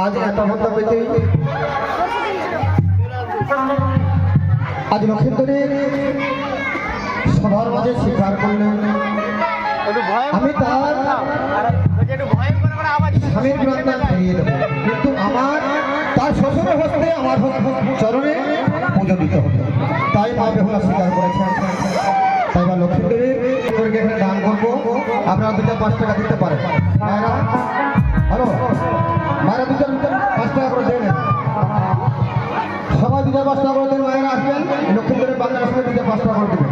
আজ এত হত্যা পেতে আজ লক্ষ্মীন্দরের সবার মাঝে স্বীকার করলেন আমি তার স্বামীর প্রাণ ফিরিয়ে দেবো, কিন্তু আমার তার শ্বশুরের হস্তে আমার চরণে পুজো দিতে হবে। তাই মা বেহুলা স্বীকার করেছেন। তাই বা লক্ষ্মীন্দরের এখানে দান করবো, আপনারা 2-5 টাকা দিতে পারেন। মায়েরা হ্যালো, মায়েরা 2-5 টাকা করে দেবেন, সবাই 2-5 টাকা করে দেন। মায়েরা আসবেন, লক্ষ্মীন্দরের বাংলার সঙ্গে 2-5 টাকা করে দেবেন।